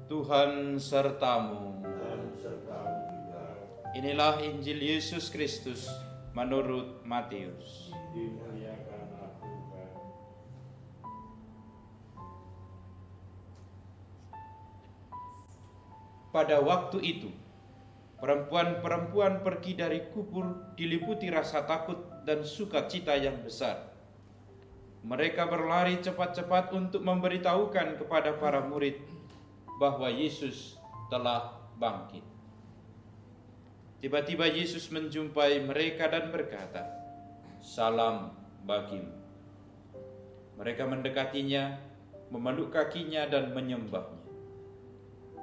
Tuhan sertamu. Dan sertamu juga. Inilah Injil Yesus Kristus menurut Matius. Dimuliakanlah Tuhan. Pada waktu itu, perempuan-perempuan pergi dari kubur diliputi rasa takut dan sukacita yang besar. Mereka berlari cepat-cepat untuk memberitahukan kepada para murid bahwa Yesus telah bangkit. Tiba-tiba Yesus menjumpai mereka dan berkata, "Salam bagimu." Mereka mendekatinya, memeluk kakinya dan menyembahnya.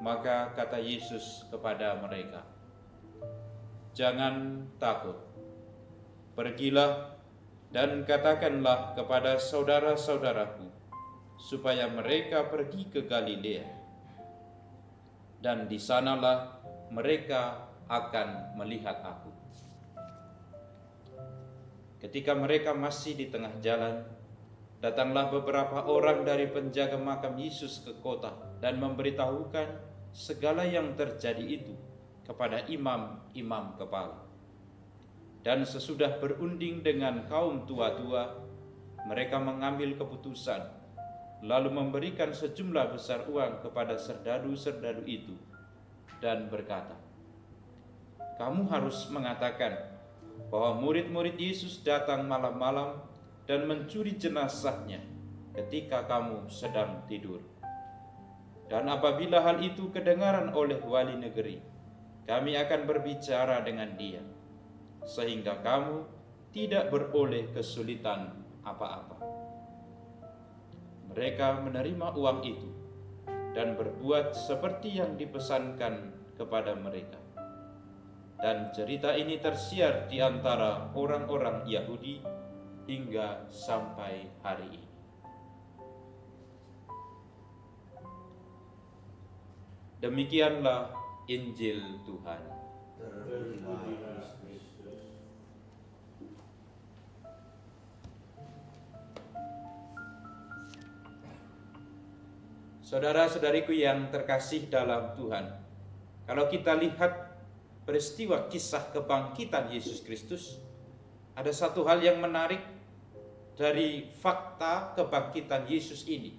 Maka kata Yesus kepada mereka, "Jangan takut. Pergilah dan katakanlah kepada saudara-saudaraku supaya mereka pergi ke Galilea. Dan di sanalah mereka akan melihat aku." Ketika mereka masih di tengah jalan, datanglah beberapa orang dari penjaga makam Yesus ke kota dan memberitahukan segala yang terjadi itu kepada imam-imam kepala. Dan sesudah berunding dengan kaum tua-tua, mereka mengambil keputusan, lalu memberikan sejumlah besar uang kepada serdadu-serdadu itu dan berkata, "Kamu harus mengatakan bahwa murid-murid Yesus datang malam-malam dan mencuri jenazahnya ketika kamu sedang tidur. Dan apabila hal itu kedengaran oleh wali negeri, kami akan berbicara dengan dia, sehingga kamu tidak beroleh kesulitan apa-apa." Mereka menerima uang itu dan berbuat seperti yang dipesankan kepada mereka. Dan cerita ini tersiar di antara orang-orang Yahudi hingga sampai hari ini. Demikianlah Injil Tuhan. Terpujilah Kristus. Saudara-saudariku yang terkasih dalam Tuhan, kalau kita lihat peristiwa kisah kebangkitan Yesus Kristus, ada satu hal yang menarik dari fakta kebangkitan Yesus ini,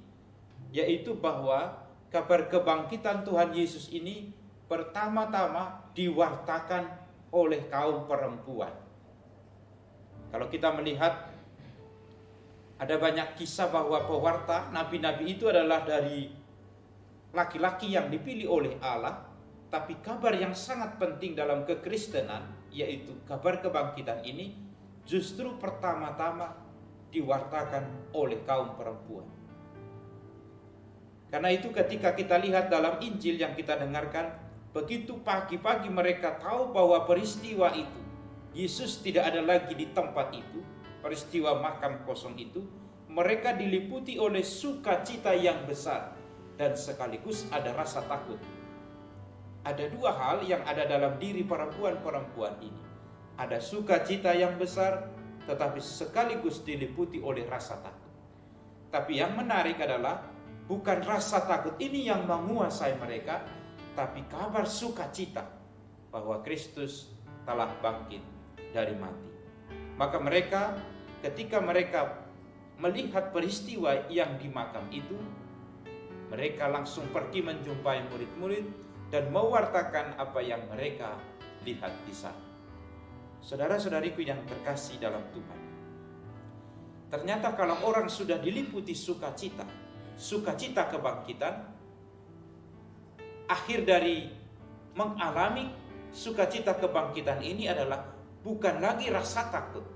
yaitu bahwa kabar kebangkitan Tuhan Yesus ini pertama-tama diwartakan oleh kaum perempuan. Kalau kita melihat, ada banyak kisah bahwa pewarta nabi-nabi itu adalah dari laki-laki yang dipilih oleh Allah, tapi kabar yang sangat penting dalam kekristenan, yaitu kabar kebangkitan ini, justru pertama-tama diwartakan oleh kaum perempuan. Karena itu ketika kita lihat dalam Injil yang kita dengarkan, begitu pagi-pagi mereka tahu bahwa peristiwa itu, Yesus tidak ada lagi di tempat itu, peristiwa makam kosong itu, mereka diliputi oleh sukacita yang besar dan sekaligus ada rasa takut. Ada dua hal yang ada dalam diri perempuan-perempuan ini. Ada sukacita yang besar, tetapi sekaligus diliputi oleh rasa takut. Tapi yang menarik adalah bukan rasa takut ini yang menguasai mereka, tapi kabar sukacita bahwa Kristus telah bangkit dari mati. Maka mereka, ketika mereka melihat peristiwa yang di makam itu, mereka langsung pergi menjumpai murid-murid dan mewartakan apa yang mereka lihat di sana. Saudara-saudariku yang terkasih dalam Tuhan, ternyata kalau orang sudah diliputi sukacita kebangkitan, akhir dari mengalami sukacita kebangkitan ini adalah bukan lagi rasa takut,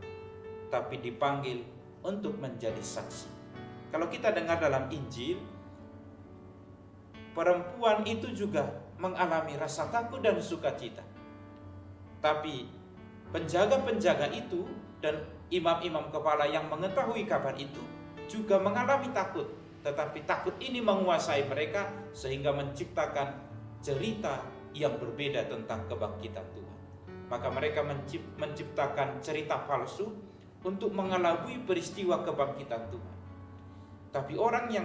tapi dipanggil untuk menjadi saksi. Kalau kita dengar dalam Injil, perempuan itu juga mengalami rasa takut dan sukacita. Tapi penjaga-penjaga itu dan imam-imam kepala yang mengetahui kabar itu juga mengalami takut. Tetapi takut ini menguasai mereka sehingga menciptakan cerita yang berbeda tentang kebangkitan Tuhan. Maka mereka menciptakan cerita palsu untuk mengelabui peristiwa kebangkitan Tuhan. Tapi orang yang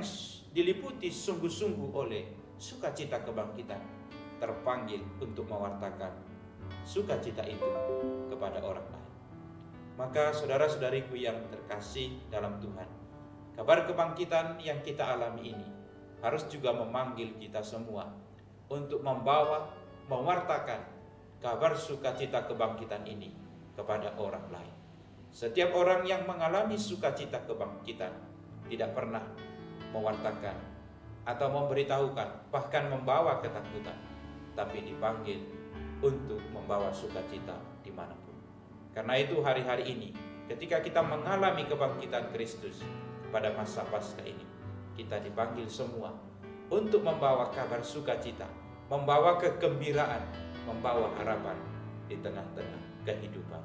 diliputi sungguh-sungguh oleh sukacita kebangkitan, terpanggil untuk mewartakan sukacita itu kepada orang lain. Maka saudara-saudariku yang terkasih dalam Tuhan, kabar kebangkitan yang kita alami ini harus juga memanggil kita semua untuk membawa, mewartakan kabar sukacita kebangkitan ini kepada orang lain. Setiap orang yang mengalami sukacita kebangkitan tidak pernah mewartakan atau memberitahukan, bahkan membawa ketakutan, tapi dipanggil untuk membawa sukacita dimanapun. Karena itu hari-hari ini, ketika kita mengalami kebangkitan Kristus pada masa Paskah ini, kita dipanggil semua untuk membawa kabar sukacita, membawa kegembiraan, membawa harapan di tengah-tengah kehidupan